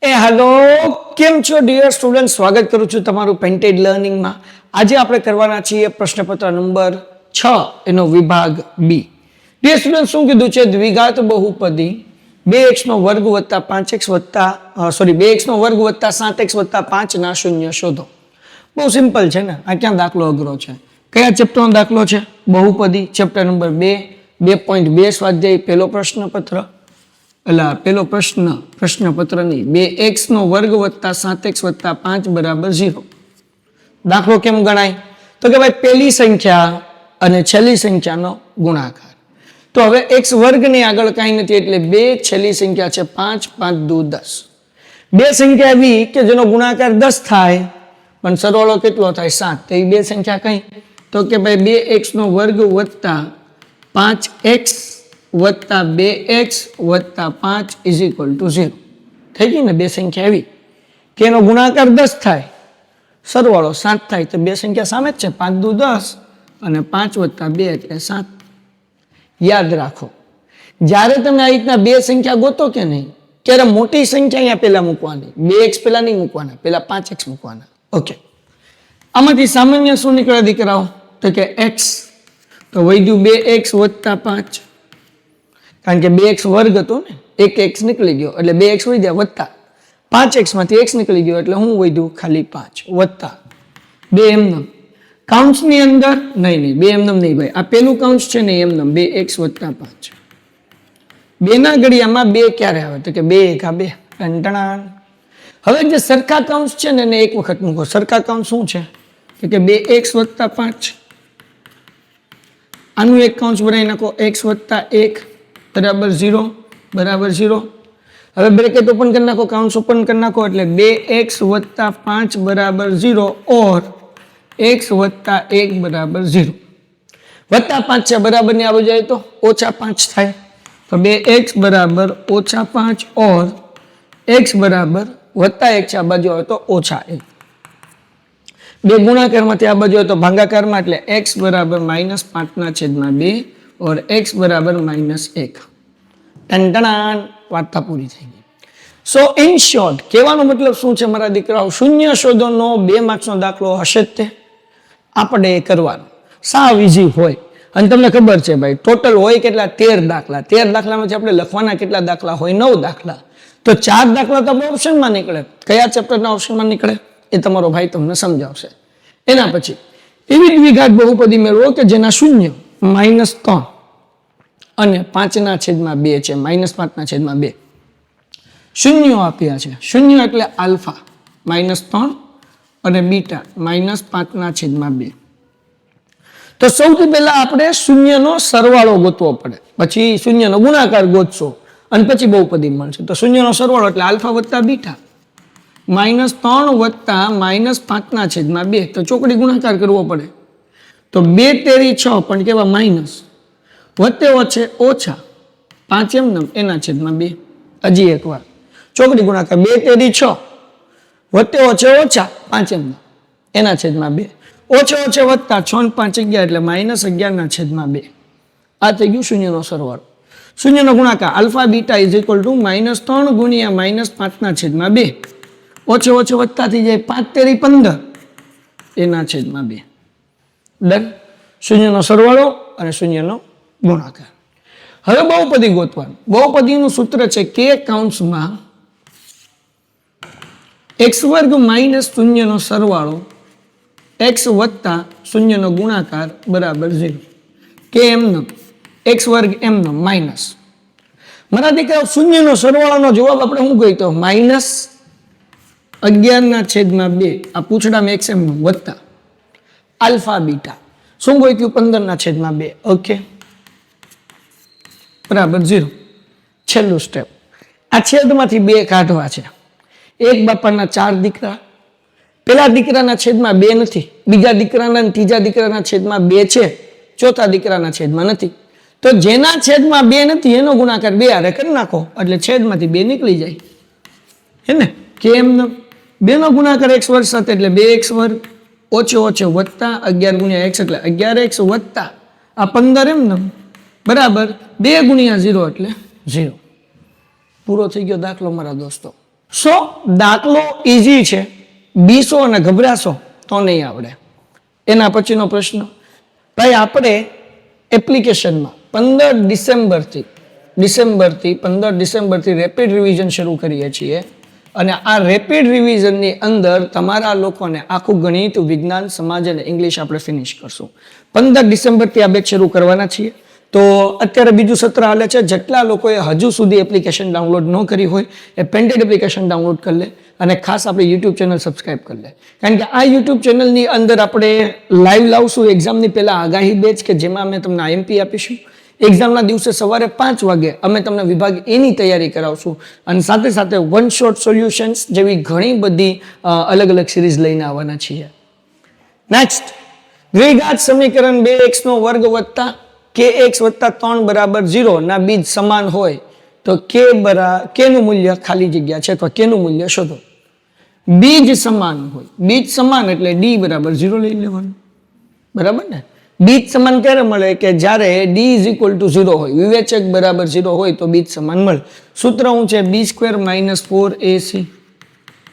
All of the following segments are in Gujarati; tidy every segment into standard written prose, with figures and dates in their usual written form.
હેલો, કેમ છો ડિયર સ્ટુડન્ટ? સ્વાગત કરું છું તમારું પેન્ટેડ લર્નિંગમાં. આજે આપણે કરવાના છીએ પ્રશ્નપત્ર નંબર 6 એનો વિભાગ બી. ડિયર સ્ટુડન્ટ, શું કીધું છે? દ્વિઘાત બહુપદી 2x નો વર્ગ વત્તા 5x વત્તા 2x નો વર્ગ વત્તા 7x વત્તા 5 ના શૂન્ય શોધો. બહુ સિમ્પલ છે ને? આ ક્યાં દાખલો અઘરો છે? કયા ચેપ્ટરનો દાખલો છે? બહુપદી, ચેપ્ટર નંબર 2, 2.2 સ્વાધ્યાય, પહેલો પ્રશ્નપત્ર. પેલો પ્રશ્નપત્ર નહીં, 2x નો વર્ગ વત્તા 7x વત્તા 5 બરાબર 0. દાખલો કેમ ગણાય? તો કે ભાઈ પહેલી સંખ્યા અને છેલ્લી સંખ્યાનો ગુણાકાર. તો હવે x વર્ગની આગળ કાંઈ નથી એટલે 2, છેલ્લી સંખ્યા છે 5, 5 દુ 10. બે સંખ્યા એવી કે જેનો ગુણાકાર 10 થાય પણ સરવાળો કેટલો થાય? 7. તો એ બે સંખ્યા કઈ? તો કે ભાઈ 2x નો વર્ગ વત્તા 5x વત્તા 2x વત્તા 5 ઇઝ ઇક્વલ ટુ 0. થઈ ગઈ ને? બે સંખ્યા એવી કે એનો ગુણાકાર 10 થાય, સરવાળો 7 થાય. તો બે સંખ્યા સામે જ છે, 5 દુ 10 અને 5 વત્તા 2 એટલે 7. યાદ રાખો, જ્યારે તમે આ રીતના બે સંખ્યા ગોતો કે નહીં, ત્યારે મોટી સંખ્યા અહીંયા પહેલા મૂકવાની, 2x પહેલા નહીં મૂકવાના, પહેલા 5x મૂકવાના. ઓકે, આમાંથી સામાન્ય શું નીકળે દીકરાઓ? તો કે x. તો વધ્યું 2x વત્તા 5, કારણ કે 2x વર્ગ હતો ને, એક x નીકળી ગયો એટલે 2x વધ્યા, વત્તા 5x માંથી x નીકળી ગયો એટલે હું વધ્યું ખાલી 5, વત્તા 2 એમનેમ કાઉન્સની અંદર નહીં, 2 એમનેમ નહીં ભાઈ, આ પેલું કાઉન્સ છે ને એમનેમ 2x વત્તા 5. 2 ના ઘડિયામાં 2 ક્યારે આવે? તો કે 2 એકા 2. ટંટણાણ. હવે જે સરખા કાઉન્સ છે ને એને એક વખત મૂકો. સરખા કાઉન્સ શું છે? તો કે 2x વત્તા 5. આનું એક કાઉન્સ બનાવી નાખો, x વત્તા 1 બરાબર 0 બરાબર 0. હવે બ્રેકેટ ઓપન કરી નાખો, કાઉન્સ ઓપન કરી નાખો એટલે 2x વત્તા 5 બરાબર 0 ઓર x વત્તા 1 બરાબર 0. વત્તા 5 છે, બરાબર ની આવી જાય તો ઓછા 5 થાય. તો 2x બરાબર ઓછા 5 ઓર x બરાબર વત્તા 1 છે, આ બાજુ આવે તો ઓછા 1. બે ગુણાકારમાંથી આ બાજુ આવે તો ભાગાકારમાં એટલે x બરાબર -5/2 और x बराबर -1. टंटनान. वार्ता पूरी थी गई. सो इन शॉर्ट कहेવાનો मतलब શું છે મારા દીકરાઓ? શૂન્ય શોધોનો 2 માર્ક્સનો દાખલો હશે તે આપણે કરવાનો. સાવ ઈઝી હોય અને તમને ખબર છે ભાઈ ટોટલ હોય કેટલા? 13 દાખલા. 13 દાખલામાંથી આપણે લખવાના કેટલા દાખલા હોય? 9 દાખલા. તો 4 દાખલા તો ઓપ્શનમાં નીકળે. કયા ચેપ્ટરના ઓપ્શનમાં નીકળે એ તમારો ભાઈ તમને સમજાવશે. એના પછી એવી દ્વિઘાત બહુપદી મેળવો કે જેના શૂન્ય -3 અને 5/2 છે, -5/2 શૂન્યો આપ્યા છે. શૂન્ય એટલે આલ્ફા -3 અને બીટા -5/2. તો સૌથી પહેલા આપણે શૂન્યનો સરવાળો ગોતવો પડે, પછી શૂન્યનો ગુણાકાર ગોતશો અને પછી બહુપદી મળશે. તો શૂન્યનો સરવાળો એટલે આલ્ફા વત્તા બીટા -3 વત્તા -5/2. તો ચોકડી ગુણાકાર કરવો પડે. તો 2 તેરી 6 પણ કેવા માઇનસ, વત્તે વચ્ચે ઓછા 5 એમનેમ એના છેદમાં 2. હજી એક વાર ચોકડી ગુણાકાર, 2 તેરી 6 વત્તે વચ્ચે ઓછા 5 એમનેમ એના છેદમાં 2. ઓછે ઓછે વત્તા 6 ને 5 11 એટલે -11/2. આ થઈ ગયું શૂન્યનો સરવાળો. શૂન્યનો ગુણાકાર alpha beta is equal to -3 ગુણ્યા -5/2. ઓછે ઓછે વત્તા થઈ જાય 5 તેરી 15 એના છેદમાં 2. ડન. શૂન્યનો સરવાળો અને શૂન્યનો ગુણાકાર. હવે બહુપદી ગોતવાનું. બહુપદીનું સૂત્ર છે k કૌંસમાં x વર્ગ માઇનસ શૂન્યનો સરવાળો x વત્તા શૂન્યનો ગુણાકાર બરાબર 0. k એમનો x વર્ગ એમનો માઇનસ. મારા દીકરા શૂન્યનો સરવાળાનો જવાબ આપણે શું કહી તો -11/2. આ પૂછડામાં x એમનો વત્તા આલ્ફા બીટા શું ગોત્યું? 15/2. ઓકે બરાબર 0. છેલ્લું સ્ટેપ, આ છેદમાંથી 2 કાઢવા છે. એક બાપાના 4 દીકરા, પેલા દીકરાના છેદમાં 2 નથી, બીજા દીકરાના ત્રીજા દીકરાના છેદમાં 2 છે, ચોથા દીકરાના છેદમાં નથી. તો જેના છેદમાં 2 નથી એનો ગુણાકાર 2 હારે કરી નાખો એટલે છેદમાંથી 2 નીકળી જાય. હે ને? કેમ 2 નો ગુણાકાર x વર્ગ સાથે એટલે 2x વર્ગ ઓછે ઓછે વત્તા 11 ગુણ્યા x એટલે 11x વત્તા આ 15 એમને બરાબર 2 ગુણ્યા 0 એટલે 0. પૂરો થઈ ગયો દાખલો મારા દોસ્તો. સો દાખલો ઈઝી છે, બીસો અને ગભરાશો તો નહીં આવડે. એના પછીનો પ્રશ્ન, ભાઈ આપણે એપ્લિકેશનમાં 15 ડિસેમ્બરથી રેપિડ રિવિઝન શરૂ કરીએ છીએ અને આ રેપિડ રિવિઝનની અંદર તમારા લોકોને આખું ગણિત, વિજ્ઞાન, સમાજ અને ઇંગ્લિશ આપણે ફિનિશ કરશું. 15 ડિસેમ્બરથી આ બેચ શરૂ કરવાના છીએ. તો અત્યારે બીજું સત્ર હાલે છે. જેટલા લોકોએ હજુ સુધી એપ્લિકેશન ડાઉનલોડ ન કરી હોય એ પેન્ટેડ એપ્લિકેશન ડાઉનલોડ કરી લે અને ખાસ આપણે યુટ્યુબ ચેનલ સબસ્ક્રાઇબ કરી લે. કારણ કે આ યુટ્યુબ ચેનલની અંદર આપણે લાઈવ લાવશું એક્ઝામની પહેલાં આગાહી બેચ કે જેમાં અમે તમને આઈએમપી આપીશું. એક્ઝામના દિવસે સવારે 5 વાગે અમે તમને વિભાગ એની તૈયારી કરાવશું અને સાથે સાથે વન શોટ સોલ્યુશન્સ જેવી ઘણી બધી અલગ અલગ સિરીઝ લઈને આવવાના છીએ. નેક્સ્ટ, દ્વિઘાત સમીકરણ 2x નો વર્ગ વત્તા kx વત્તા 3 બરાબર 0 ના બીજ સમાન હોય તો k નું મૂલ્ય ખાલી જગ્યા છે અથવા k નું મૂલ્ય શોધો. બીજ સમાન હોય, બીજ સમાન એટલે d બરાબર 0 લઈ લેવાનું, બરાબર ને. બીજ સમાન ક્યારે મળે કે જ્યારે d ઇઝ ઇક્વલ ટુ 0 હોય, વિવેચક બરાબર 0 હોય તો બીજ સમાન મળે. સૂત્ર શું છે? b square minus 4ac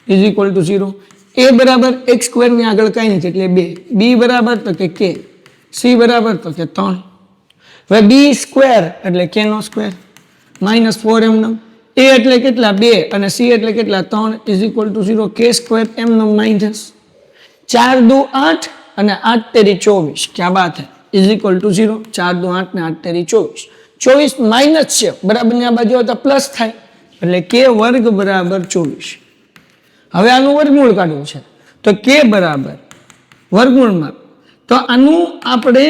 is equal to 0. a બરાબર x સ્ક્વેર ની આગળ કઈ નથી એટલે 2, b બરાબર તો કે k, c બરાબર તો કે 3. હવે b સ્ક્વેર એટલે k નો સ્ક્વેર માઇનસ 4 એમનો, a એટલે કેટલા 2 અને c એટલે કેટલા 3 is equal to 0, k square એમનો માઇનસ 4 દુ 8 અને 8 તેરી 24, ક્યાં બાત હે, ઇઝ ઇક્વલ ટુ 0. 4 દુ 8 ને 8 તેરી 24, 24 માઇનસ છે બરાબર ની આ બાજુ તો પ્લસ થાય એટલે k વર્ગ બરાબર 24. હવે આનું વર્ગમૂળ કાઢવું છે તો k બરાબર વર્ગમૂળમાં, તો આનું આપણે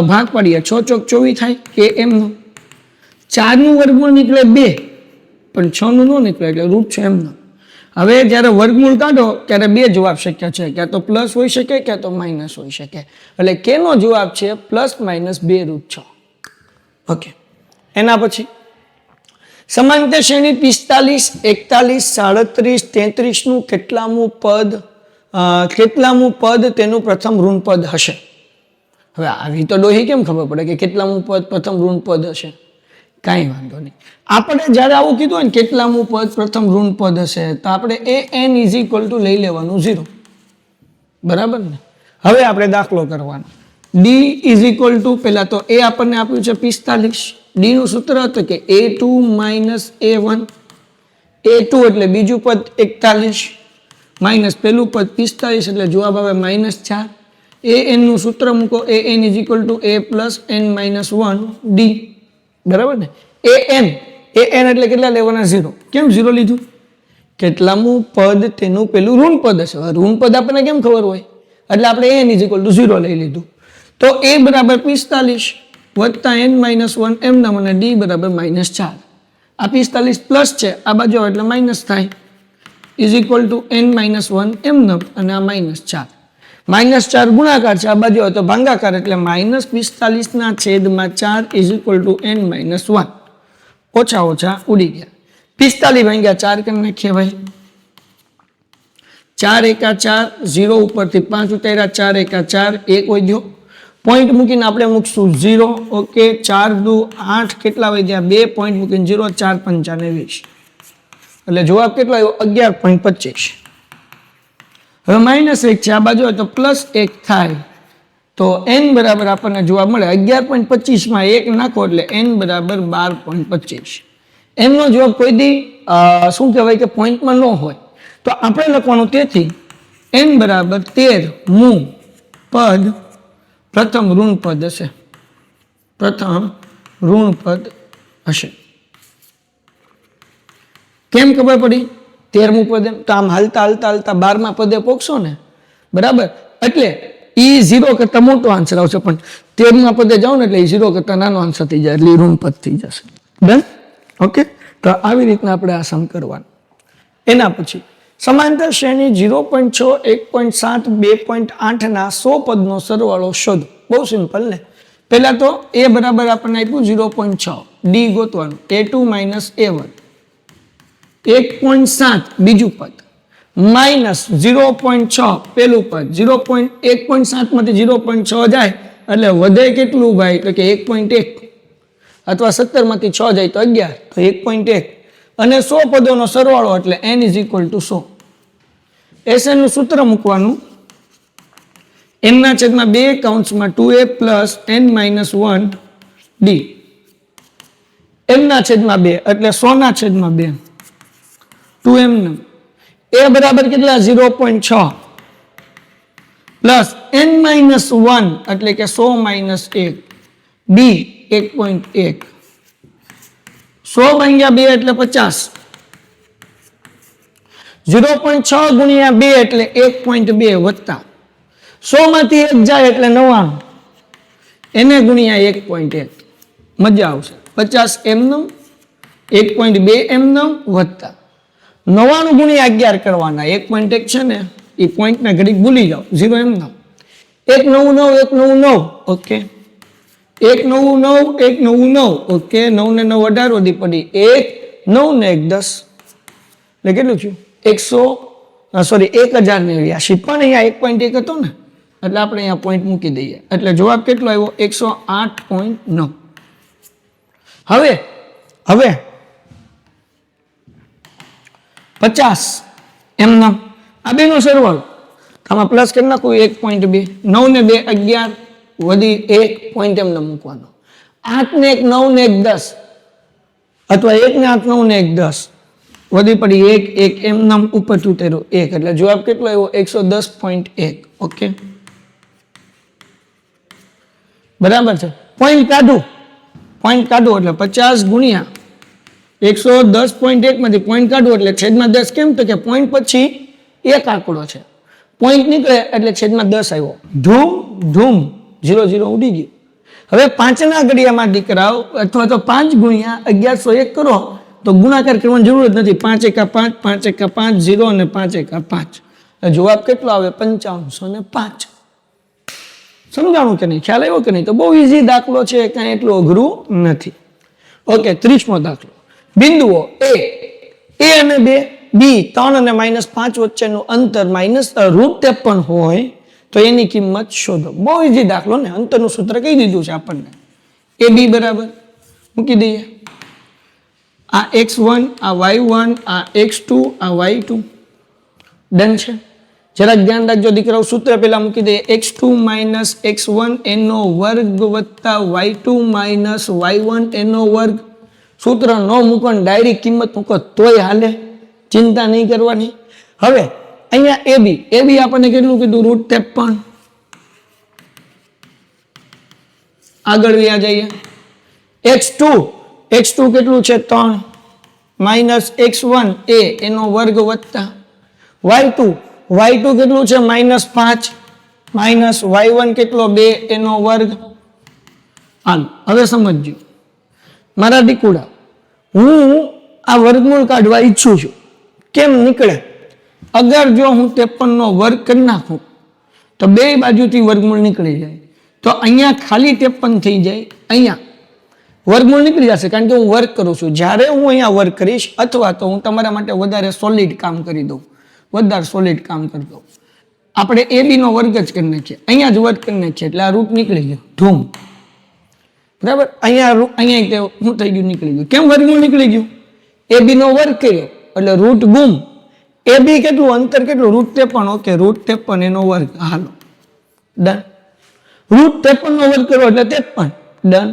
ભાગ પાડીએ, 6 ચોક 24 થાય કે એમનું. 4 નું વર્ગમૂળ નીકળે 2 પણ 6 નું ન નીકળે એટલે રૂટ છે એમનો. હવે જ્યારે વર્ગમૂળ કાઢો ત્યારે 2 જવાબ શક્ય છે, ક્યાં તો પ્લસ હોઈ શકે ક્યાં તો માઇનસ હોઈ શકે. એટલે કે નો જવાબ છે પ્લસ માઇનસ 2 રૂટ 6. ઓકે, એના પછી સમાંતર શ્રેણી 45, 41, 37, 33 નું કેટલામું પદ તેનું પ્રથમ ઋણ પદ હશે. હવે આવી તો ડોહી કેમ ખબર પડે કે કેટલામું પદ પ્રથમ ઋણ પદ હશે? કાંઈ વાંધો નહીં. આપણે જ્યારે આવું કીધું હોય ને કેટલામું પદ પ્રથમ ઋણ પદ હશે તો આપણે an ઇઝ ઇક્વલ ટુ લઈ લેવાનું 0, બરાબર ને. હવે આપણે દાખલો કરવાનો. d ઇઝ ઇક્વલ ટુ, પહેલા તો a આપણને આપ્યું છે 45, d નું સૂત્ર હતું કે a2 માઇનસ a1, a2 એટલે બીજું પદ 41 માઇનસ પેલું પદ 45 એટલે જવાબ આવે -4. an નું સૂત્ર મૂકો, an is equal to a plus n minus 1 d, બરાબર ને. an એટલે કેટલા લેવાના? 0. કેમ 0 લીધું? કેટલામું પદ તેનું પેલું ઋણ પદ હશે. ઋણ પદ આપણને કેમ ખબર હોય? એટલે આપણે an ઇઝ ઇક્વલ ટુ 0 લઈ લીધું. તો a બરાબર 45 વત્તા n માઇનસ 1 એમ નામ અને d બરાબર -4. આ 45 પ્લસ છે, આ બાજુ એટલે માઇનસ થાય, is equal to n minus 1 એમ નામ અને આ -4. -4 ગુણાકાર છે, આ બાજુ તો ભાંગાકાર એટલે -45 ના છેદમાં 4 is equal to n minus 1. ઓછા ઓછા ઉડી ગયા. 45 ભાંગ્યા 4 કરી નાખીએ ભાઈ. 4 એકા 4, 0 ઉપરથી 5 ઉતાર્યા, 4 એકા 4, 1 વધ્યો. પોઈન્ટ મૂકીને આપણે મૂકશું 0. ઓકે, 4 દુ 8 કેટલા વધ્યા? 2 પોઈન્ટ મૂકીને 0, 4 પંચાને 20 એટલે જવાબ કેટલો આવ્યો? 11.25. હવે -1 છે, આ બાજુ હોય તો +1 થાય તો n બરાબર આપણને જવાબ મળે 11.25 માં 1 નાખો એટલે n બરાબર 12.25. એમનો જવાબ કોઈ દી શું કહેવાય કે પોઈન્ટમાં ન હોય તો આપણે લખવાનું, તેથી n બરાબર 13મું પદ પ્રથમ ઋણ પદ હશે, પ્રથમ ઋણ પદ હશે. કેમ ખબર પડી? 13મું પદ તો આમ હાલતા હાલતા હાલતા 12મા પદે પોકશો ને, બરાબર, એટલે ઈ 0 કરતા મોટો આન્સર આવશે, પણ 13મા પદે જાઓ ને એટલે ઈ 0 કરતા નાનો આન્સર થઈ જાય એટલે ઋણ પદ થઈ જશે. ડન? ઓકે, તો આવી રીતના આપણે આ સમ કરવાનું. એના પછી સમાંતર શ્રેણી 0.6, 1.7, 2.8 ના 100 પદનો સરવાળો શોધો. બહુ સિમ્પલ ને. પહેલા તો a બરાબર આપણને આપ્યું 0.6, d ગોતવાનું, a2 માઇનસ a1, 1.7 બીજું પદ માઇનસ 0.6 પેલું પદ, 1.7 માંથી 0.6 જાય એટલે વધે કેટલું ભાઈ? તો કે 1.1, અથવા 17 માંથી 6 જાય તો 11, તો 1.1 અને 100 પદોનો સરવાળો એટલે n is equal to 100. SN નું સૂત્ર મૂકવાનું, n ના છેદમાં 2 કૌંસમાં 2a plus n minus 1 d, m ના છેદમાં 2 એટલે 100 ના છેદમાં 2 2m નું a બરાબર કેટલા 0.6 પ્લસ n માઇનસ 1 એટલે કે 100 માઇનસ 1 b 1.1 100 ભાગ્યા 2 એટલે 50 0.6 ગુણ્યા 2 એટલે 1.2 વત્તા 100 માંથી 1 જાય એટલે 99 એને ગુણ્યા 1.1 મજા આવશે 50 એમનું 1.2 એમનું વત્તા 99 ગુણ્યા 11 કરવાના 1.1 છે ને એ પોઈન્ટ ના ઘડીક ભૂલી જાઓ 0 એમનું 199 ઓકે 199 ઓકે 9 ને 9 18 વધી પડી 1 9 ને 1 10 એટલે કેટલું થયું 1080 પણ અહીંયા 1.1 હતો ને એટલે આપણે અહીંયા પોઈન્ટ મૂકી દઈએ એટલે જવાબ કેટલો આવ્યો 108.9. હવે 50 એમના આ બેનો સરવાળો આમાં પ્લસ કરી નાખું 1.2 9 ને 2 11 વધી 1 પોઈન્ટ એમને મૂકવાનો 8 ને 1 9 ને 1 10 અથવા 1 ને 8 9 ને 1 10 વધી પડી 1 એમ નામ ઉપર ઉતર્યો 1 એટલે જવાબ કેટલો આવ્યો 110.1. ઓકે બરાબર છે. પોઈન્ટ કાઢું એટલે 50 ગુણ્યા 110.1 માંથી પોઈન્ટ કાઢું એટલે છેદમાં 10 કેમ તો કે પોઈન્ટ પછી એક આંકડો છે પોઈન્ટ નીકળે એટલે છેદમાં 10 આવ્યો ધૂમ 0 0 ઉડી ગયું. હવે 5 ના ઘડિયામાં દીકરાઓ અથવા તો 5 ગુણ્યા 1101 કરો તો ગુણાકાર કરવાની જરૂર જ નથી 5 એકા 5 5 એકા 5 0 અને 5 એકા 5 જવાબ કેટલો આવે 5505. સમજાણું કે નહીં ખ્યાલ આવ્યો કે નહીં તો બહુ ઈઝી દાખલો છે કાંઈ એટલું અઘરું નથી. ઓકે 30મો દાખલો બિંદુઓ a અને 2 b 3 અને -5 વચ્ચેનું અંતર -√53 હોય તો એની કિંમત શોધો. બહુ ઈઝી દાખલો ને અંતરનું સૂત્ર કહી દીધું છે આપણને ab બરાબર મૂકી દઈએ આ x1 આ y1 આ x2 આ y2 ડન છે. જરાક ધ્યાન રાખજો દીકરાઓ સૂત્ર પહેલા મૂકી દઈએ x2 - x1 એનો વર્ગ વત્તા y2 - y1 એનો વર્ગ. સૂત્ર ન મૂકો ને ડાયરેક્ટ કિંમત મૂકો તોય હાલે ચિંતા નહીં કરવાની. હવે અહીંયા ab આપણને કેટલું કીધું √53 આગળ વ્યા જઈએ x2 કેટલું છે 3 - x1 a એનો વર્ગ વત્તા y2 કેટલું છે -5 y1 કેટલો 2 એનો વર્ગ. હાલ હવે સમજજો મારા દીકુડા હું આ વર્ગમૂળ કાઢવા ઈચ્છું છું કેમ નીકળે અગર જો હું 53 નો વર્ગ કરી નાખું તો બે બાજુથી વર્ગમૂળ નીકળી જાય તો અહીંયા ખાલી 53 થઈ જાય અહીંયા વર્ગમૂળ નીકળી જશે કારણ કે હું વર્ક કરું છું. જ્યારે હું અહીંયા વર્ક કરીશ અથવા તો હું તમારા માટે વધારે સોલિડ કામ કરી દઉં કરી દઉં આપણે ab નો વર્ગ જ કરી નાખીએ અહીંયા જ વર્ગ કરી નાખીએ એટલે આ રૂટ નીકળી ગયો ધૂમ બરાબર. અહીંયા શું થઈ ગયું નીકળી ગયું કેમ વર્ગમૂળ નીકળી ગયું ab નો વર્ગ કર્યો એટલે રૂટ ગુમ ab કેટલું અંતર કેટલું √53 ઓકે √53 એનો વર્ગ હાલો ડન √53 નો વર્ગ કર્યો એટલે 53 ડન.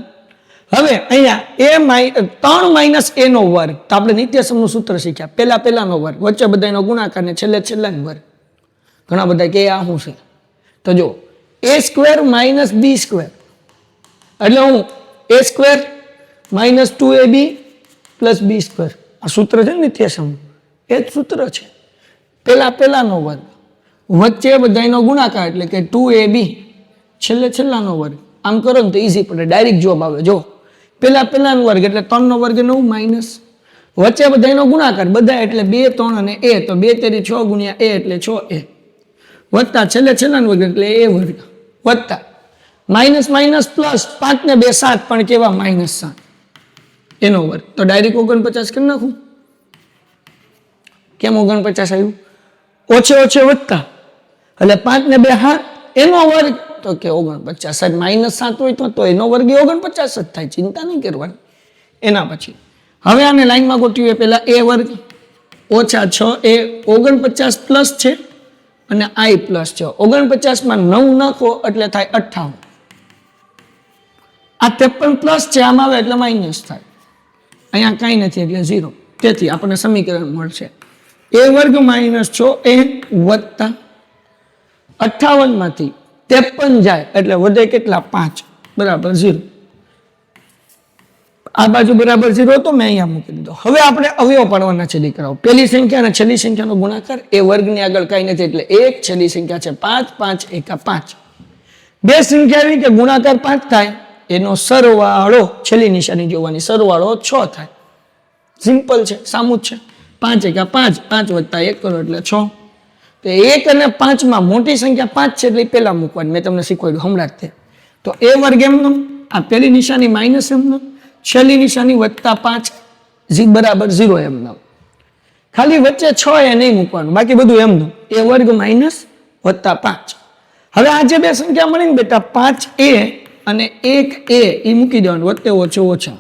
હવે અહીંયા 3 - a નો વર્ગ તો આપણે નિત્યસમનું સૂત્ર શીખ્યા પહેલાનો વર્ગ વચ્ચે બધાનો ગુણાકાર ને છેલ્લાનો વર્ગ. ઘણા બધા કે આ શું છે તો જો a² - b² એટલે હું a² - 2ab + b² આ સૂત્ર છે નિત્યસમનું એ જ સૂત્ર છે. પહેલાનો વર્ગ વચ્ચે બધાનો ગુણાકાર એટલે કે 2ab છેલ્લાનો વર્ગ. આમ કરો ને તો ઈઝી પડે ડાયરેક્ટ જવાબ આવે. જો પહેલાનો વર્ગ એટલે 3 નો વર્ગ 9 માઇનસ વચ્ચે બધાનો ગુણાકાર બધા એટલે 2 3 અને a તો 2 તેરી 6 ગુણ્યા a એટલે 6a વત્તા છેલ્લાનો વર્ગ એટલે a વર્ગ વત્તા માઇનસ પ્લસ 5 ને 2 7 પણ કેવા -7 એનો વર્ગ તો ડાયરેક્ટ 49 કરી નાખું. કેમ 49 આવ્યું ઓછે વત્તા એટલે 5 ને 2 7 એનો વર્ગ તો કે 49 -7 હોય તો એનો વર્ગ 49 જ થાય ચિંતા નહીં કરવાની. એના પછી હવે આને લાઈનમાં ગોઠવીએ. પહેલા a વર્ગ ઓછા 6 એ 49 પ્લસ છે અને i પ્લસ છે. 49 માં 9 નાખો એટલે થાય 58. આ 53 પ્લસ છે, આમ આવે એટલે માઇનસ થાય. અહીંયા કાંઈ નથી એટલે 0. તેથી આપણને સમીકરણ મળશે a વર્ગ માઇનસ 6a વત્તા 58 માંથી 53 જાય એટલે વધે કેટલા 5 બરાબર 0. આ બાજુ બરાબર 0 તો મેં અહીંયા મૂકી દીધો. હવે આપણે અવયવ પાડવાના છે દીકરાઓ. પહેલી સંખ્યા અને છેલ્લી સંખ્યાનો ગુણાકાર એ વર્ગની આગળ કાંઈ નથી એટલે 1, છેલ્લી સંખ્યા છે 5, 5 એકા 5. બે સંખ્યાની કે ગુણાકાર 5 થાય એનો સરવાળો છેલ્લી નિશાની જોવાની, સરવાળો 6 થાય. સિમ્પલ છે, સામું જ છે. 5 એકા 5, 5 વત્તા 1 કરો એટલે 6. તો 1 અને 5 માં મોટી સંખ્યા 5 છે એટલે પહેલા મૂકવાની, મેં તમને શીખવાડ્યું હમણાં જ તે. તો એ વર્ગ એમનો, આ પહેલી નિશાની માઇનસ એમનો, છેલ્લી નિશાની વત્તા 5 બરાબર 0 એમનો. ખાલી વચ્ચે 6 એ નહીં મૂકવાનું, બાકી બધું એમનું. એ વર્ગ માઇનસ વત્તા 5. હવે આ જે બે સંખ્યા મળી ને બેટા 5a અને 1a એ મૂકી દેવાનું વચ્ચે ઓછે ઓછા.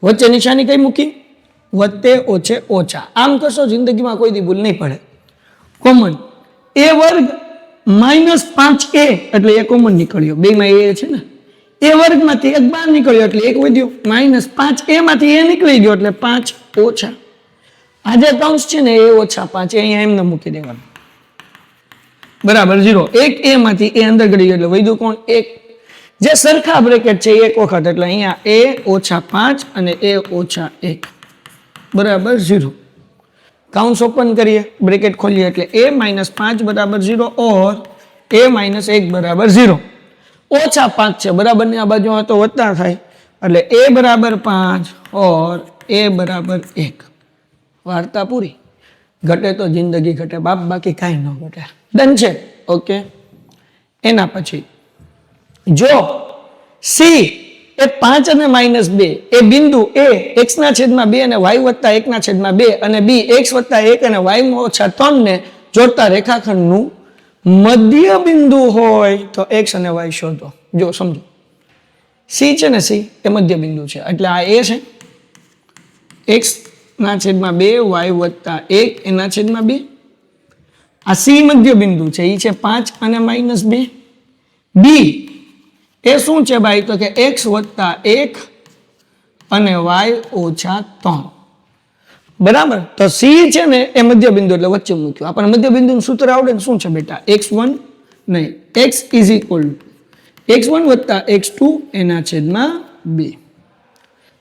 વચ્ચે નિશાની કઈ મૂકી? વચ્ચે ઓછે ઓછા. આમ કરશો જિંદગીમાં કોઈ દી ભૂલ નહીં પડે. કોમન a વર્ગ માઇનસ 5a એટલે એ કોમન નીકળ્યો, બે માં એ છે ને. એ વર્ગમાંથી 1 બહાર નીકળ્યો એટલે 1 વધ્યો. માઇનસ 5a માંથી એ નીકળી ગયો એટલે 5 ઓછા. આ જે કૌંસ છે ને એ ઓછા 5 અહીંયા એમને મૂકી દેવાનું બરાબર 0. 1a માંથી એ અંદર ગળી ગયો એટલે વધ્યું કોણ 1. જે સરખા બ્રેકેટ છે એક વખત એટલે અહીંયા a ઓછા 5 અને a ઓછા 1 બરાબર 0. કાઉન્સ ઓપન કરીએ, બ્રેકેટ ખોલીએ એટલે a માઇનસ 5 બરાબર 0 ઓર a માઇનસ 1 બરાબર 0. ઓછા 5 છે બરાબર ની આ બાજુ તો વત્તા થાય એટલે a બરાબર 5 ઓર a બરાબર 1. વાર્તા પૂરી. ઘટે તો જિંદગી ઘટે બાપ, બાકી કાંઈ ન ઘટે. ડન છે. ઓકે, એના પછી જો c એ 5 અને માઇનસ 2 એ બિંદુ a x ના છેદમાં 2 અને y વત્તા 1 ના છેદમાં 2 અને b x વત્તા 1 અને y ઓછા 3 ને જોડતા રેખાખંડનું મધ્ય બિંદુ હોય તો x અને y શોધો. જો સમજો, c છે ને, c એ મધ્ય બિંદુ છે એટલે આ a છે, x ના છેદમાં 2 y વત્તા 1 એના છેદમાં 2. આ c મધ્ય બિંદુ છે, એ છે 5 અને માઇનસ 2. b એ શું છે ભાઈ તો કે x વત્તા 1 અને y ઓછા 3 બરાબર. તો c છે ને એ મધ્ય બિંદુ એટલે વચ્ચે મૂક્યું. આપણને મધ્ય બિંદુનું સૂત્ર આવડે ને, શું છે બેટા? x1 નહીં, x ઇઝ ઇક્વલ x1 વત્તા x2 એના છેદમાં 2.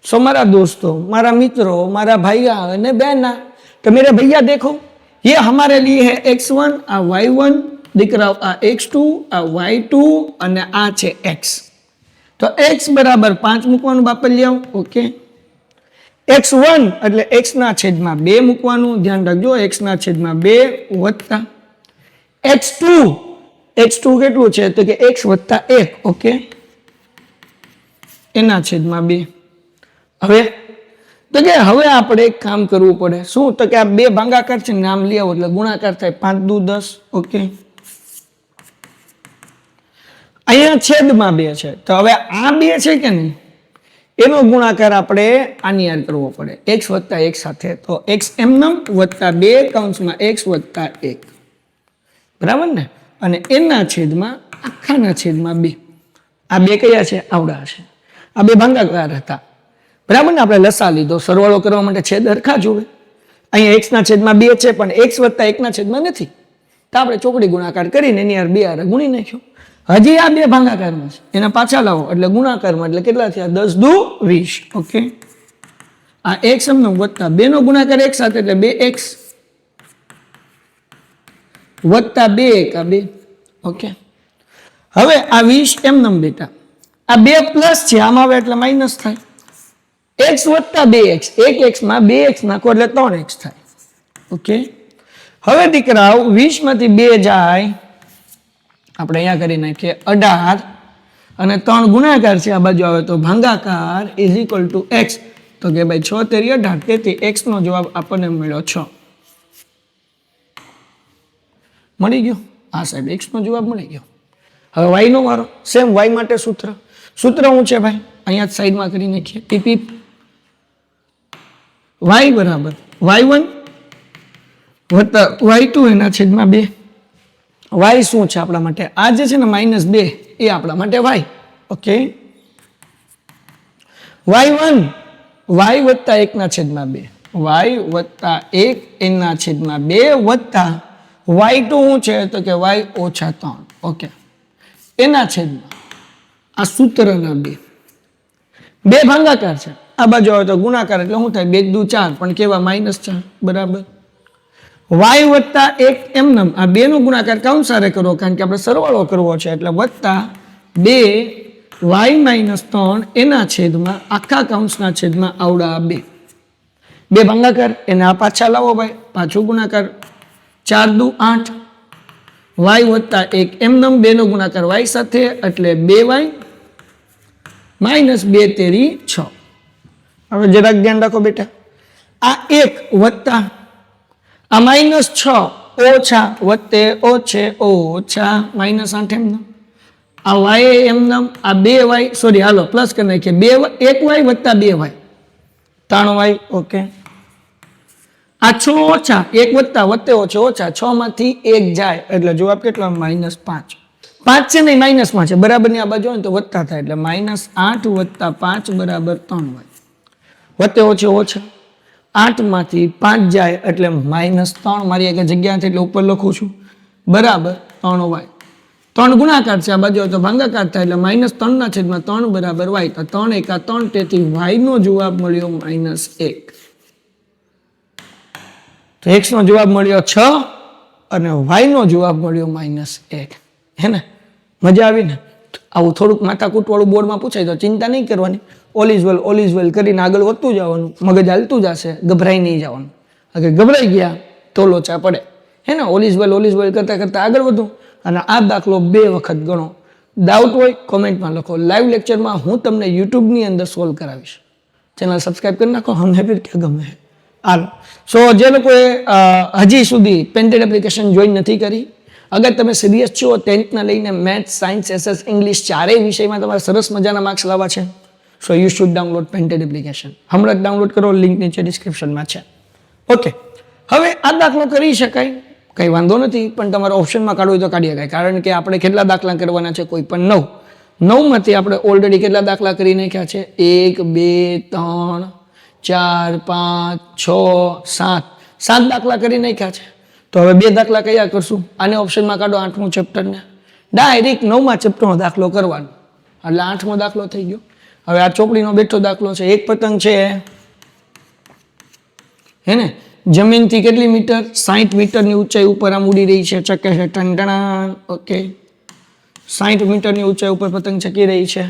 સો મારા દોસ્તો, મારા મિત્રો, મારા भैया અને बहना, तो मेरे भैया देखो ये हमारे लिए है x1 आ y1 દીકરાઓ આ x2 આ y2 અને આ છે x. તો x બરાબર 5 મૂકવાનું બાપલિયાઓ. ઓકે, x1 એટલે x ના છેદમાં 2 મૂકવાનું, ધ્યાન રાખજો, x ના છેદમાં 2 વત્તા x2 કેટલું છે તો કે x વત્તા 1. ઓકે, એના છેદમાં 2. હવે તો કે હવે આપણે એક કામ કરવું પડે. શું તો કે આ બે ભાગાકાર છે, નામ લઈ આવો એટલે ગુણાકાર થાય 5 દુ 10. ઓકે, અહીંયા છેદમાં 2 છે તો હવે આ 2 છે કે નહીં એનો ગુણાકાર આપણે આની યાદ કરવો પડે x વત્તા 1 સાથે. તો x એમનમ વત્તા 2 કૌંસમાં x વત્તા 1 બરાબર ને, અને એના છેદમાં આખાના છેદમાં 2. આ બે કયા છે? આવડા છે. આ બે ભાગાકાર હતા બરાબર ને. આપણે લસા લીધો, સરવાળો કરવા માટે છેદ હરખા જોવે. અહીંયા x ના છેદમાં 2 છે પણ x વત્તા 1 ના છેદમાં નથી, તો આપણે ચોકડી ગુણાકાર કરીને એની યાર 2 હારે ગુણી નાખ્યો. હજી આ બે ભાગાકારમાં છે, એના પાછા લાવો એટલે ગુણાકારમાં, એટલે કેટલા થયા? 10 દુ 20. ઓકે, આ x એમનો વત્તા 2 નો ગુણાકાર x સાથે એટલે 2x વત્તા 2 એકા 2. ઓકે, હવે આ 20 એમનમ બેટા, આ 2 પ્લસ છે, આમાં આવે એટલે માઇનસ થાય. x વત્તા 2x, 1x માં 2x નાખો એટલે 3x થાય. ઓકે, હવે દીકરાઓ 20 માંથી 2 જાય, આપણે અહીંયા કરી નાખીએ 18 અને 3 ગુણાકાર છે, આ બાજુ આવે તો ભાગાકાર ઇઝ ઇક્વલ ટુ x. તો કે ભાઈ 6 તેરી 18, તેથી x નો જવાબ આપણને મળ્યો 6. મળી ગયો આ સાહેબ, x નો જવાબ મળી ગયો. હવે y નો વારો. સેમ y માટે સૂત્ર શું છે ભાઈ? અહીંયા જ સાઈડમાં કરી નાખીએ. ટીપી y બરાબર y1 વત્તા y2 એના છેદમાં 2. y શું છે આપણા માટે? આ જે છે ને -2 એ આપણા માટે y. ઓકે, y1 y વત્તા 1 ના છેદમાં 2, y વત્તા 1 એના છેદમાં 2 વત્તા y2 શું છે તો કે y ઓછા 3. ઓકે, એના છેદમાં આ સૂત્રના 2 ભાગાકાર છે, આ બાજુ આવે તો ગુણાકાર એટલે શું થાય? 2 દુ 4 પણ કેવા -4 બરાબર. y વત્તા 1 એમનેમ આ 2 નો ગુણાકાર કૌંસારે કરો કારણ કે આપણે સરવાળો કરવો છે એટલે વત્તા 2 y - 3 એના છેદમાં આખા કૌંસના છેદમાં આવડા 2 ભાગાકાર એને આ પાછા લાવો ભાઈ, પાછું ગુણાકાર 4 દુ 8 y વત્તા 1 એમનેમ 2 નો ગુણાકાર y સાથે એટલે 2y -2 તેરી 6. હવે જરાક ધ્યાન રાખો બેટા, આ 1 વત્તા આ -6 ઓછા વત્તે ઓછે ઓછા -8 એમનેમ આ y એમનેમ આ 2y સોરી હાલો પ્લસ કરી નાખીએ 1y વત્તા 2y 3y. ઓકે, આ 6 ઓછા 1 વત્તા વત્તે ઓછે ઓછા 6 માંથી 1 જાય એટલે જવાબ કેટલો? -5. 5 છે નહીં -5 છે બરાબરની આ બાજુ હોય ને તો વત્તા થાય એટલે -8 વત્તા 5 બરાબર 3y. વત્તે ઓછે ઓછા 8 માંથી 5 જાય એટલે -3 મારી એક જગ્યા છે એટલે ઉપર લખું છું બરાબર 3y. 3 ગુણાકાર છે, આ બાજુ તો ભાગાકાર થાય એટલે -3 ના છેદમાં 3 બરાબર y. તો 3 એકા 3 તેથી y નો જવાબ મળ્યો -1. તો x નો જવાબ મળ્યો 6 અને y નો જવાબ મળ્યો -1. હે ને, મજા આવી ને? આવું થોડુંક માથાકૂટ વાળું બોર્ડમાં પૂછાય તો ચિંતા નહીં કરવાની, ઓલ ઇઝ વેલ કરીને આગળ વધતું જવાનું, મગજ હાલતું જશે, ગભરાઈ નહીં જવાનું. અગર ગભરાઈ ગયા તો લોચા પડે. હે ને, ઓલ ઇઝ વેલ કરતા કરતા આગળ વધો અને આ દાખલો 2 વખત ગણો. ડાઉટ હોય કોમેન્ટમાં લખો. લાઈવ લેક્ચરમાં હું તમને યુટ્યુબની અંદર સોલ્વ કરાવીશ. ચેનલ સબસ્ક્રાઈબ કરી નાખો. હમને ફિર કે ગમે હાલો. સો જે લોકોએ હજી સુધી પેન્ટેડ એપ્લિકેશન જોઈન નથી કરી, અગર તમે સિરિયસ છો 10થના લઈને મેથ્સ, સાયન્સ, SS, ઇંગ્લિશ ચારેય વિષયમાં તમારે સરસ મજાના માર્ક્સ લાવવા છે, so you should download painted application. હમણાં જ ડાઉનલોડ કરો, લિંક નીચે ડિસ્ક્રિપ્શનમાં છે. ઓકે, હવે આ દાખલો કરી શકાય, કંઈ વાંધો નથી, પણ તમારે ઓપ્શનમાં કાઢવું હોય તો કાઢી શકાય. કારણ કે આપણે કેટલા દાખલા કરવાના છે? કોઈ પણ 9માંથી આપણે ઓલરેડી કેટલા દાખલા કરી નાખ્યા છે? 1 2 3 4 5 6 7 દાખલા કરી નાખ્યા છે. તો હવે 2 દાખલા કયા કરશું? આને ઓપ્શનમાં કાઢો 8મું ચેપ્ટરને, ડાયરેક્ટ 9મા ચેપ્ટરનો દાખલો કરવાનો એટલે 8મો દાખલો થઈ ગયો. હવે આ ચોપડીનો બેઠો દાખલો છે. એક પતંગ છે હે ને, જમીનથી કેટલી મીટર? 60 મીટરની ઊંચાઈ ઉપર આમ ઉડી રહી છે, ચકે છે ટંટણા. ઓકે, 60 મીટરની ઊંચાઈ ઉપર પતંગ ચકી રહી છે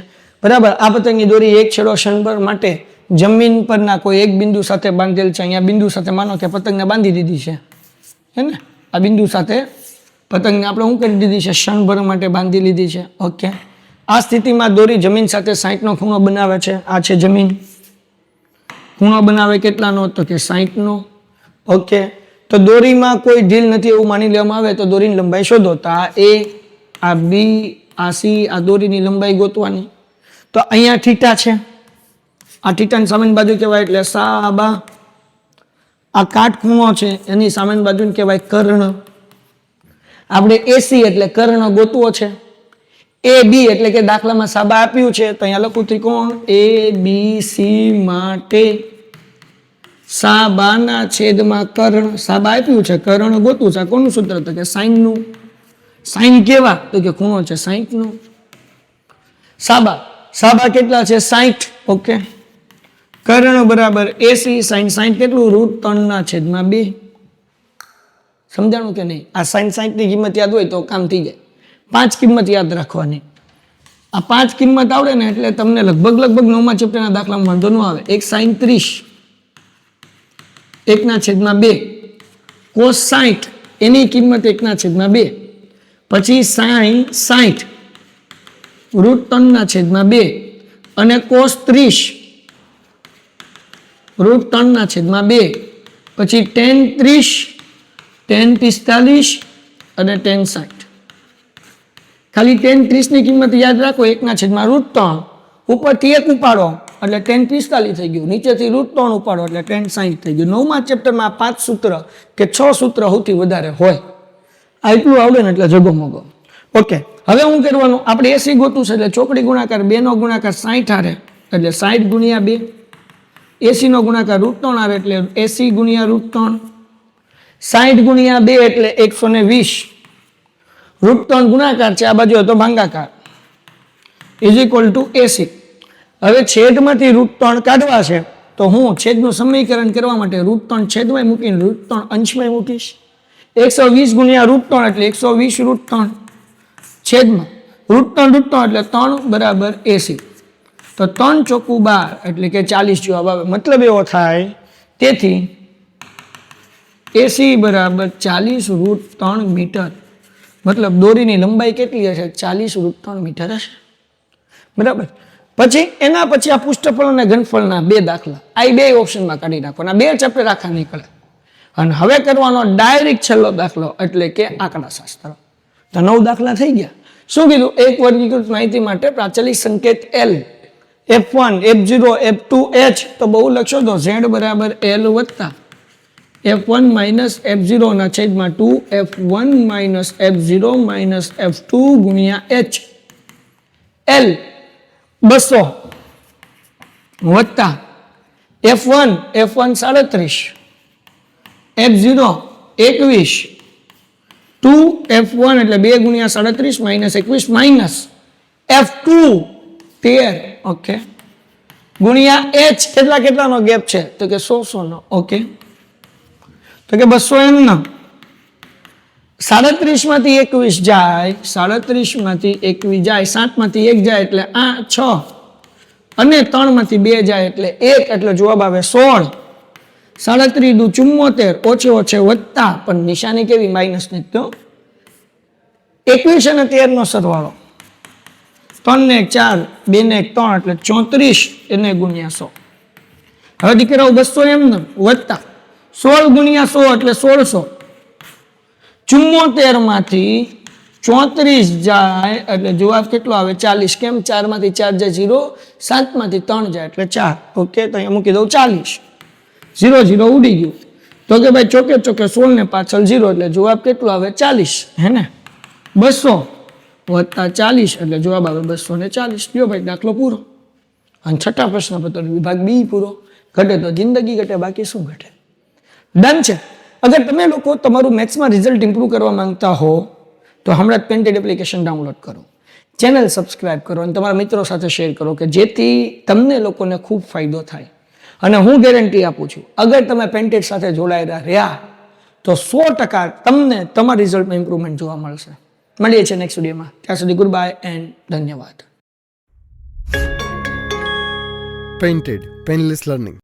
બરાબર. આ પતંગની દોરી એક છેડો ક્ષણભર માટે જમીન પરના કોઈ એક બિંદુ સાથે બાંધેલ છે. અહીંયા બિંદુ સાથે માનો કે પતંગને બાંધી દીધી છે, હે ને, આ બિંદુ સાથે પતંગને આપણે શું કરી દીધી છે? ક્ષણભર માટે બાંધી લીધી છે. ઓકે, આ સ્થિતિમાં દોરી જમીન સાથે 60નો ખૂણો બનાવે છે. આ છે જમીન, ખૂણો બનાવે કેટલાનો? તો કે 60નો. ઓકે, તો દોરીમાં કોઈ ઢીલ નથી એવું માની લેવામાં આવે તો દોરીની લંબાઈ શોધો. તો આ A, આ B, આ C, આ દોરીની લંબાઈ ગોતવાની. તો અહીંયા થીટા છે, આ થીટાની સામેની બાજુ કહેવાય એટલે સાબા. આ કાટખૂણો છે એની સામેની બાજુને કહેવાય કર્ણ. આપણે AC એટલે કર્ણ ગોતવો છે. AB એટલે કે દાખલામાં સાબા આપ્યું છે તો અહીંયા લખું ત્રિકોણ ABC માટે સાબાના છેદમાં કર્ણ. સાબા આપ્યું છે, કર્ણ ગોતવું છે. કોનું સૂત્ર? તો કે સાઈનનું. સાઈન કેવા? તો કે ખૂણો છે 60નો. સાબા કેટલા છે? 60. ઓકે, કર્ણ બરાબર AC સાઈન 60 કેટલું? √3/2. સમજાણું કે નહીં? આ સાઈન 60ની કિંમત યાદ હોય તો કામ થઈ જાય. 5 કિંમત યાદ રાખવાની. આ 5 કિંમત આવડે ને એટલે તમને લગભગ 9મા ચેપ્ટરના દાખલામાં વાંધો ન આવે. એક સાઈન 30 1/2, કોસ 60 એની કિંમત 1/2, પછી સાઈન 60 √3/2 અને કોસ 30 √3/2, પછી tan 30, tan 45 અને tan 60. ખાલી tan 30ની કિંમત યાદ રાખો 1/√3, ઉપરથી 1 ઉપાડો એટલે tan 45 થઈ ગયું, નીચેથી √3 ઉપાડો એટલે tan 60 થઈ ગયું. 9મા ચેપ્ટરમાં 5 સૂત્ર કે 6 સૂત્ર સૌથી વધારે હોય. આ એટલું આવડે ને એટલે જગો મગો. ઓકે, હવે હું કરવાનું, આપણે એસી ગોતું છે એટલે ચોકડી ગુણાકાર 2 નો ગુણાકાર 60 આવે એટલે 60 ગુણ્યા 2, એસી નો ગુણાકાર √3 આવે એટલે એસી ગુણ્યા √3, 60 ગુણ્યા 2 એટલે 120, √3 ગુણાકાર છે, આ બાજુ હતો ભાંગાકાર, ઇઝ ઇક્વલ ટુ એસી. હવે છેદમાંથી √3 કાઢવા છે તો હું છેદનું સમીકરણ કરવા માટે √3 છેદમાં મૂકીને √3 અંશમાં મૂકીશ. 120 ગુણ્યા √3 એટલે 120 √3 છેદમાં √3 એટલે 3 બરાબર 80. તો 3 ચોખ્ખું 12 એટલે કે 40 જવાબ આવે. મતલબ એવો થાય, તેથી એસી બરાબર 40 √3 મીટર. મતલબ દોરીની લંબાઈ કેટલી હશે? 40 √3 મીટર હશે. બરાબર. પછી એના પછી આ પુષ્ઠફળ અને ઘનફળના 2 દાખલા, આ 2 ઓપ્શનમાં કાઢી નાખવાના, 2 ચેપ્ટર આખા નીકળે. અને હવે કરવાનો ડાયરેક્ટ છેલ્લો દાખલો એટલે કે આંકડાશાસ્ત્ર. તો 9 દાખલા થઈ ગયા. શું કીધું? એક વર્ગીકૃત માહિતી માટે પ્રાચલિક સંકેત L, F1, F0, F2, H તો બહુ લખશો તો Z બરાબર L વત્તા F1 માઇનસ F0 ના છેદમાં 2 F1 minus F0 minus F2 ગુણ્યા H. L 200 વત્તા F1 37, F0 21, 2F1 એટલે 2 ગુણ્યા 37 માઇનસ 21 માઇનસ F2 13, ઓકે, ગુણ્યા H કેટલાનો ગેપ છે? તો કે 100 નો. ઓકે, તો કે 200 એમ ના 37 માંથી 21 જાય, 37 માંથી 21 જાય, 7 માંથી 1 જાય એટલે 6 અને 3 માંથી 2 જાય એટલે 1 એટલે જવાબ આવે 16. 37 દુ 74, ઓછે ઓછે વત્તા, પણ નિશાની કેવી? માઇનસ ની. તો 21 અને 13 નો સરવાળો, 3 ને 1 4, 2 ને 1 3 એટલે 34 એને ગુણ્યા 100. હવે દીકરાઓ 200 એમ ને વત્તા 16 ગુણ્યા 100 એટલે 1600. 74 માંથી 34 જાય એટલે જવાબ કેટલો આવે? 40. કેમ? 4 માંથી 4 જાય 0, 7 માંથી 3 જાય એટલે 4. ઓકે, તો અહીંયા મૂકી દઉં 40. 0 0 ઉડી ગયું. તો કે ભાઈ ચોકે ચોકે 16 ને પાછળ 0 એટલે જવાબ કેટલો આવે? 40. હે ને? 200 વત્તા 40 એટલે જવાબ આવે 240. લ્યો ભાઈ દાખલો પૂરો. અને છઠ્ઠા પ્રશ્નપત્ર વિભાગ બી પૂરો. ઘટે તો જિંદગી ઘટે, બાકી શું ઘટે? ડન છે. અગર તમે લોકો તમારું મેથ્સમાં રિઝલ્ટ ઇમ્પ્રૂવ કરવા માંગતા હો તો હમણાં જ પેન્ટેડ એપ્લિકેશન ડાઉનલોડ કરો, ચેનલ સબસ્ક્રાઇબ કરો અને તમારા મિત્રો સાથે શેર કરો કે જેથી તમને લોકોને ખૂબ ફાયદો થાય. અને હું ગેરંટી આપું છું, અગર તમે પેન્ટેડ સાથે જોડાયેલા રહ્યા તો 100% તમને તમારા રિઝલ્ટમાં ઇમ્પ્રુવમેન્ટ જોવા મળશે. મળીએ છીએ નેક્સ્ટ વિડીયોમાં. ત્યાં સુધી ગુડ બાય એન્ડ ધન્યવાદ. Painted Painless Learning.